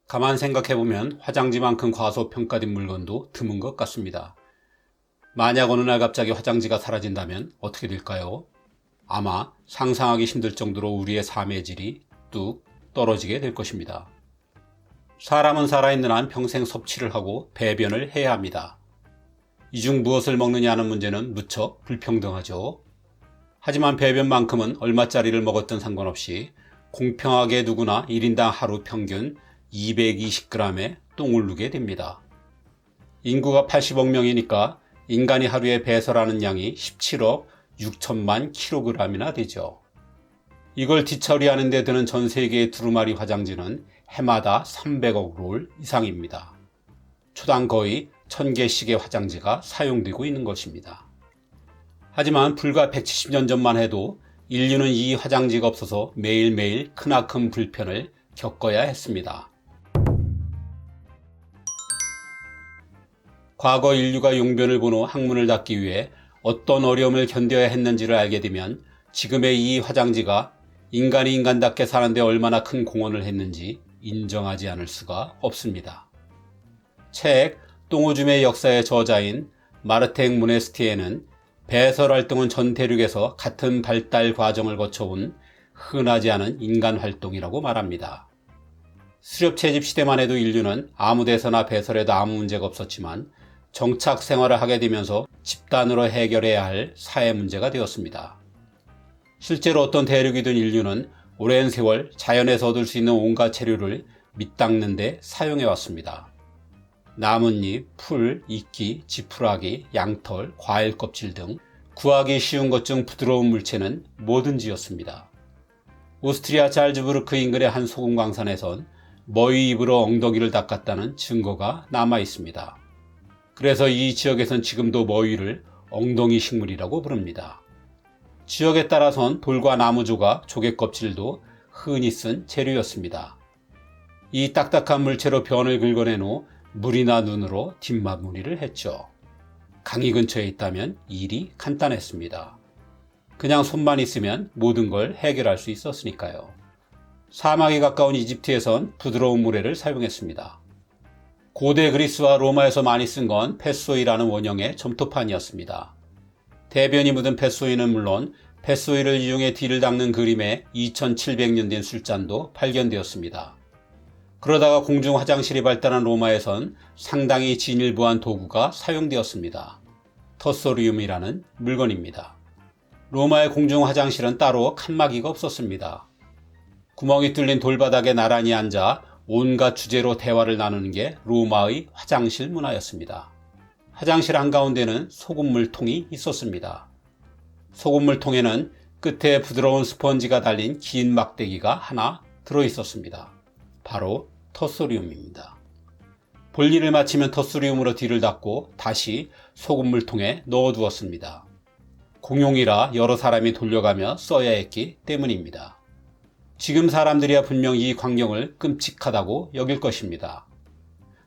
가만 생각해보면 화장지만큼 과소평가된 물건도 드문 것 같습니다. 만약 어느 날 갑자기 화장지가 사라진다면 어떻게 될까요? 아마 상상하기 힘들 정도로 우리의 삶의 질이 뚝 떨어지게 될 것입니다. 사람은 살아있는 한 평생 섭취를 하고 배변을 해야 합니다. 이 중 무엇을 먹느냐 하는 문제는 무척 불평등하죠. 하지만 배변만큼은 얼마짜리를 먹었든 상관없이 공평하게 누구나 1인당 하루 평균 220g의 똥을 누게 됩니다. 인구가 80억 명이니까 인간이 하루에 배설하는 양이 17억 6천만 kg이나 되죠. 이걸 뒤처리하는 데 드는 전 세계의 두루마리 화장지는 해마다 300억 롤 이상입니다. 초당 거의 1000개씩의 화장지가 사용되고 있는 것입니다. 하지만 불과 170년 전만 해도 인류는 이 화장지가 없어서 매일매일 크나큰 불편을 겪어야 했습니다. 과거 인류가 용변을 본 후 항문을 닫기 위해 어떤 어려움을 견뎌야 했는지를 알게 되면 지금의 이 화장지가 인간이 인간답게 사는데 얼마나 큰 공헌을 했는지 인정하지 않을 수가 없습니다. 책 똥오줌의 역사의 저자인 마르텍 무네스티에는 배설 활동은 전 대륙에서 같은 발달 과정을 거쳐온 흔하지 않은 인간 활동이라고 말합니다. 수렵 채집 시대만 해도 인류는 아무 데서나 배설해도 아무 문제가 없었지만 정착 생활을 하게 되면서 집단으로 해결해야 할 사회 문제가 되었습니다. 실제로 어떤 대륙이든 인류는 오랜 세월 자연에서 얻을 수 있는 온갖 재료를 밑닦는 데 사용해왔습니다. 나뭇잎, 풀, 이끼, 지푸라기, 양털, 과일 껍질 등 구하기 쉬운 것 중 부드러운 물체는 뭐든지였습니다. 오스트리아 잘즈부르크 인근의 한 소금 광산에선 머위 잎으로 엉덩이를 닦았다는 증거가 남아 있습니다. 그래서 이 지역에선 지금도 머위를 엉덩이 식물이라고 부릅니다. 지역에 따라선 돌과 나무 조각, 조개 껍질도 흔히 쓴 재료였습니다. 이 딱딱한 물체로 변을 긁어낸 후 물이나 눈으로 뒷마무리를 했죠. 강이 근처에 있다면 일이 간단했습니다. 그냥 손만 있으면 모든 걸 해결할 수 있었으니까요. 사막에 가까운 이집트에선 부드러운 모래를 사용했습니다. 고대 그리스와 로마에서 많이 쓴 건 펫소이라는 원형의 점토판이었습니다. 대변이 묻은 펫소이는 물론 펫소이를 이용해 뒤를 닦는 그림의 2700년 된 술잔도 발견되었습니다. 그러다가 공중 화장실이 발달한 로마에선 상당히 진일보한 도구가 사용되었습니다. 터소리움이라는 물건입니다. 로마의 공중 화장실은 따로 칸막이가 없었습니다. 구멍이 뚫린 돌바닥에 나란히 앉아 온갖 주제로 대화를 나누는 게 로마의 화장실 문화였습니다. 화장실 한가운데는 소금물통이 있었습니다. 소금물통에는 끝에 부드러운 스펀지가 달린 긴 막대기가 하나 들어있었습니다. 바로 터소리움입니다. 볼일을 마치면 터소리움으로 뒤를 닦고 다시 소금물통에 넣어두었습니다. 공용이라 여러 사람이 돌려가며 써야 했기 때문입니다. 지금 사람들이야 분명 이 광경을 끔찍하다고 여길 것입니다.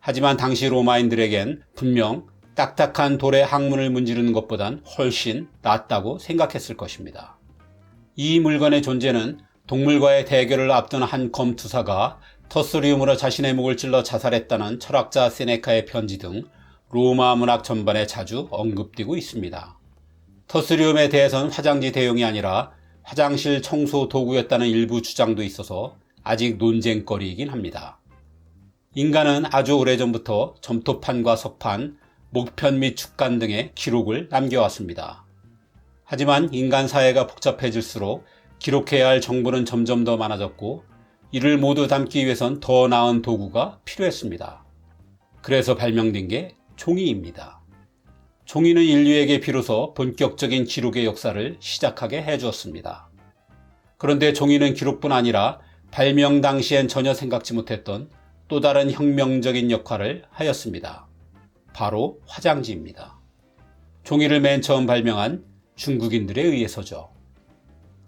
하지만 당시 로마인들에겐 분명 딱딱한 돌의 항문을 문지르는 것보단 훨씬 낫다고 생각했을 것입니다. 이 물건의 존재는 동물과의 대결을 앞둔 한 검투사가 터소리움으로 자신의 목을 찔러 자살했다는 철학자 세네카의 편지 등 로마 문학 전반에 자주 언급되고 있습니다. 터소리움에 대해서는 화장지 대용이 아니라 화장실 청소 도구였다는 일부 주장도 있어서 아직 논쟁거리이긴 합니다. 인간은 아주 오래전부터 점토판과 석판, 목편 및 축간 등의 기록을 남겨왔습니다. 하지만 인간 사회가 복잡해질수록 기록해야 할 정보는 점점 더 많아졌고 이를 모두 담기 위해선 더 나은 도구가 필요했습니다. 그래서 발명된 게 종이입니다. 종이는 인류에게 비로소 본격적인 기록의 역사를 시작하게 해주었습니다. 그런데 종이는 기록뿐 아니라 발명 당시엔 전혀 생각지 못했던 또 다른 혁명적인 역할을 하였습니다. 바로 화장지입니다. 종이를 맨 처음 발명한 중국인들에 의해서죠.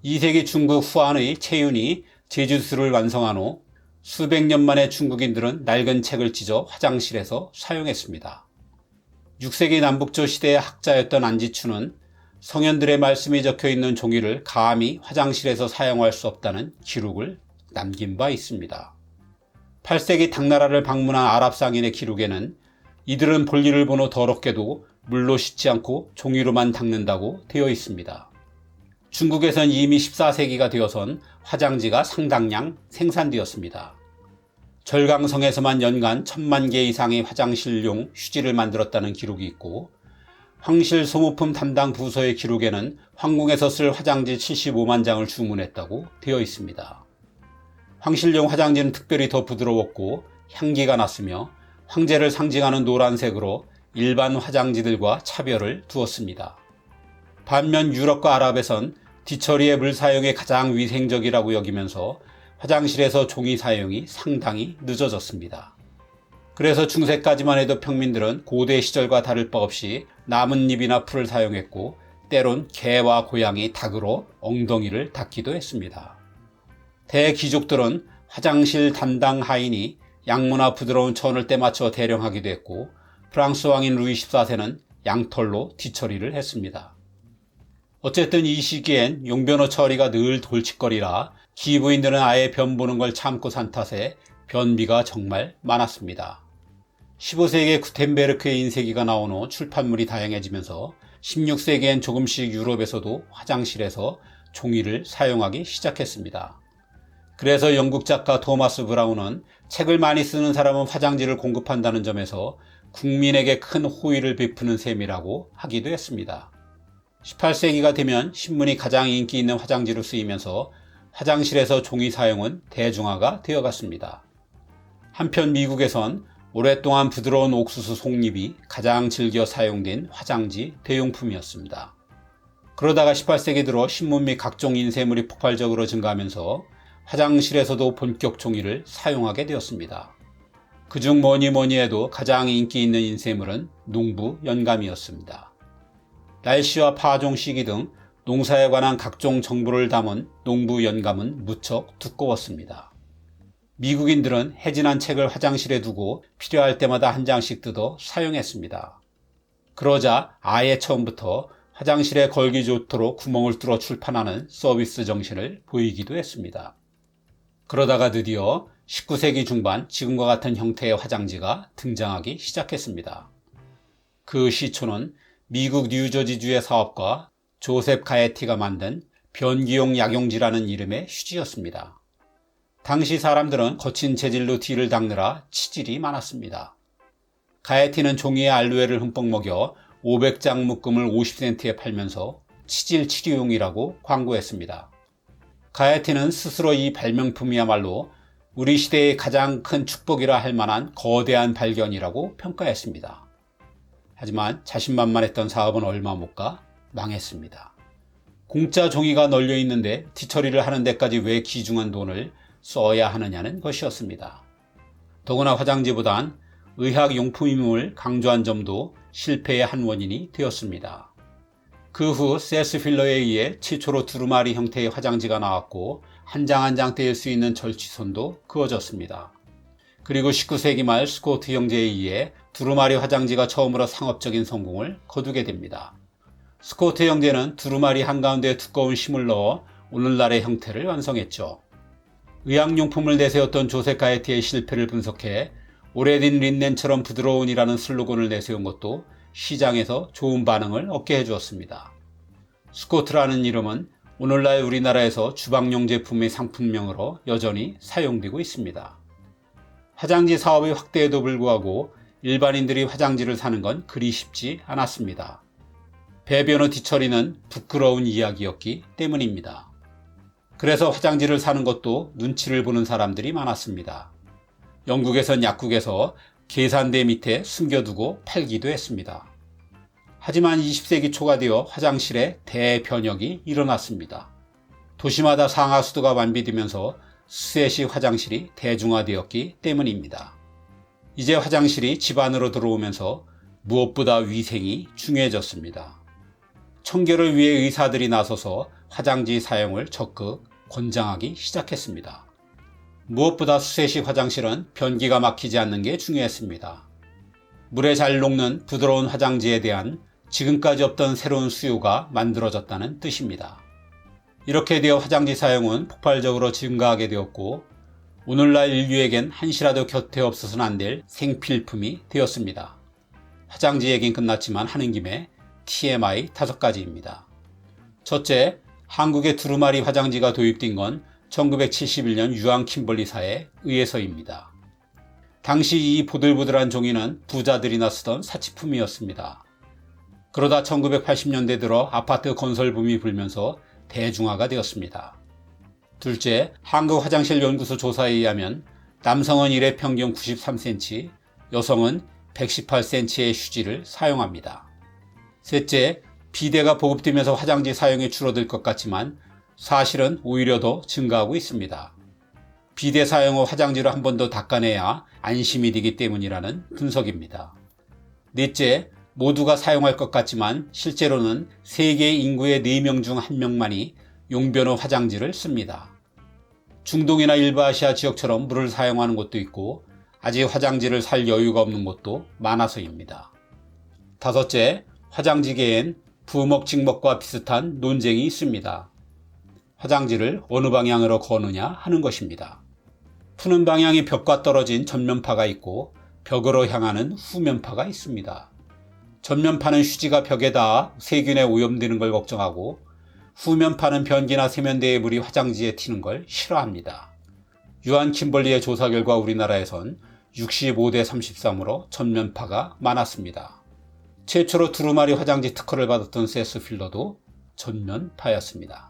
2세기 중국 후한의 채윤이 제주술을 완성한 후 수백 년 만에 중국인들은 낡은 책을 찢어 화장실에서 사용했습니다. 6세기 남북조 시대의 학자였던 안지추는 성현들의 말씀이 적혀있는 종이를 감히 화장실에서 사용할 수 없다는 기록을 남긴 바 있습니다. 8세기 당나라를 방문한 아랍 상인의 기록에는 이들은 볼일을 본 후 더럽게도 물로 씻지 않고 종이로만 닦는다고 되어 있습니다. 중국에선 이미 14세기가 되어선 화장지가 상당량 생산되었습니다. 절강성에서만 연간 1000만 개 이상의 화장실용 휴지를 만들었다는 기록이 있고, 황실 소모품 담당 부서의 기록에는 황궁에서 쓸 화장지 75만 장을 주문했다고 되어 있습니다. 황실용 화장지는 특별히 더 부드러웠고 향기가 났으며 황제를 상징하는 노란색으로 일반 화장지들과 차별을 두었습니다. 반면 유럽과 아랍에선 뒤처리의 물 사용이 가장 위생적이라고 여기면서 화장실에서 종이 사용이 상당히 늦어졌습니다. 그래서 중세까지만 해도 평민들은 고대 시절과 다를 바 없이 나뭇잎이나 풀을 사용했고, 때론 개와 고양이, 닭으로 엉덩이를 닦기도 했습니다. 대귀족들은 화장실 담당 하인이 양모나 부드러운 천을 때맞춰 대령하기도 했고, 프랑스 왕인 루이 14세는 양털로 뒤처리를 했습니다. 어쨌든 이 시기엔 용변호 처리가 늘 돌직거리라 기부인들은 아예 변 보는 걸 참고 산 탓에 변비가 정말 많았습니다. 15세기에 구텐베르크의 인쇄기가 나온 후 출판물이 다양해지면서 16세기엔 조금씩 유럽에서도 화장실에서 종이를 사용하기 시작했습니다. 그래서 영국 작가 토마스 브라운은 책을 많이 쓰는 사람은 화장지를 공급한다는 점에서 국민에게 큰 호의를 베푸는 셈이라고 하기도 했습니다. 18세기가 되면 신문이 가장 인기 있는 화장지로 쓰이면서 화장실에서 종이 사용은 대중화가 되어갔습니다. 한편 미국에선 오랫동안 부드러운 옥수수 속잎이 가장 즐겨 사용된 화장지 대용품이었습니다. 그러다가 18세기 들어 신문 및 각종 인쇄물이 폭발적으로 증가하면서 화장실에서도 본격 종이를 사용하게 되었습니다. 그중 뭐니 해도 가장 인기 있는 인쇄물은 농부 연감이었습니다. 날씨와 파종 시기 등 농사에 관한 각종 정보를 담은 농부 연감은 무척 두꺼웠습니다. 미국인들은 해진한 책을 화장실에 두고 필요할 때마다 한 장씩 뜯어 사용했습니다. 그러자 아예 처음부터 화장실에 걸기 좋도록 구멍을 뚫어 출판하는 서비스 정신을 보이기도 했습니다. 그러다가 드디어 19세기 중반 지금과 같은 형태의 화장지가 등장하기 시작했습니다. 그 시초는 미국 뉴저지주의 사업가 조셉 가에티가 만든 변기용 약용지라는 이름의 휴지였습니다. 당시 사람들은 거친 재질로 뒤를 닦느라 치질이 많았습니다. 가에티는 종이에 알로에를 흠뻑 먹여 500장 묶음을 50센트에 팔면서 치질 치료용이라고 광고했습니다. 가에티는 스스로 이 발명품이야말로 우리 시대의 가장 큰 축복이라 할 만한 거대한 발견이라고 평가했습니다. 하지만 자신만만했던 사업은 얼마 못 가 망했습니다. 공짜 종이가 널려 있는데 뒤처리를 하는 데까지 왜 귀중한 돈을 써야 하느냐는 것이었습니다. 더구나 화장지보단 의학용품임을 강조한 점도 실패의 한 원인이 되었습니다. 그 후 세스 필러에 의해 최초로 두루마리 형태의 화장지가 나왔고 한 장 한 장 떼일 수 있는 절취선도 그어졌습니다. 그리고 19세기 말 스코트 형제에 의해 두루마리 화장지가 처음으로 상업적인 성공을 거두게 됩니다. 스코트 형제는 두루마리 한가운데 두꺼운 심을 넣어 오늘날의 형태를 완성했죠. 의학용품을 내세웠던 조세 가에티의 실패를 분석해 오래된 린넨처럼 부드러운이라는 슬로건을 내세운 것도 시장에서 좋은 반응을 얻게 해주었습니다. 스코트라는 이름은 오늘날 우리나라에서 주방용 제품의 상품명으로 여전히 사용되고 있습니다. 화장지 사업의 확대에도 불구하고 일반인들이 화장지를 사는 건 그리 쉽지 않았습니다. 배변 후 뒤처리는 부끄러운 이야기였기 때문입니다. 그래서 화장지를 사는 것도 눈치를 보는 사람들이 많았습니다. 영국에선 약국에서 계산대 밑에 숨겨두고 팔기도 했습니다. 하지만 20세기 초가 되어 화장실에 대변혁이 일어났습니다. 도시마다 상하수도가 완비되면서 수세식 화장실이 대중화되었기 때문입니다. 이제 화장실이 집 안으로 들어오면서 무엇보다 위생이 중요해졌습니다. 청결을 위해 의사들이 나서서 화장지 사용을 적극 권장하기 시작했습니다. 무엇보다 수세식 화장실은 변기가 막히지 않는 게 중요했습니다. 물에 잘 녹는 부드러운 화장지에 대한 지금까지 없던 새로운 수요가 만들어졌다는 뜻입니다. 이렇게 되어 화장지 사용은 폭발적으로 증가하게 되었고 오늘날 인류에겐 한시라도 곁에 없어서는 안 될 생필품이 되었습니다. 화장지 얘긴 끝났지만 하는 김에 TMI 5가지입니다. 첫째, 한국에 두루마리 화장지가 도입된 건 1971년 유한 킴벌리사에 의해서입니다. 당시 이 보들보들한 종이는 부자들이나 쓰던 사치품이었습니다. 그러다 1980년대 들어 아파트 건설 붐이 불면서 대중화가 되었습니다. 둘째, 한국화장실연구소 조사에 의하면 남성은 일회 평균 93cm, 여성은 118cm의 휴지를 사용합니다. 셋째, 비데가 보급되면서 화장지 사용이 줄어들 것 같지만 사실은 오히려 더 증가하고 있습니다. 비데 사용 후 화장지를 한 번 더 닦아내야 안심이 되기 때문이라는 분석입니다. 넷째, 모두가 사용할 것 같지만 실제로는 세계 인구의 4명 중 1명만이 용변호 화장지를 씁니다. 중동이나 일부 아시아 지역처럼 물을 사용하는 곳도 있고 아직 화장지를 살 여유가 없는 곳도 많아서입니다. 다섯째, 화장지계엔 부먹직먹과 비슷한 논쟁이 있습니다. 화장지를 어느 방향으로 거느냐 하는 것입니다. 푸는 방향이 벽과 떨어진 전면파가 있고 벽으로 향하는 후면파가 있습니다. 전면파는 휴지가 벽에 닿아 세균에 오염되는 걸 걱정하고 후면파는 변기나 세면대의 물이 화장지에 튀는 걸 싫어합니다. 유한 킴벌리의 조사 결과 우리나라에선 65대 33으로 전면파가 많았습니다. 최초로 두루마리 화장지 특허를 받았던 세스필러도 전면파였습니다.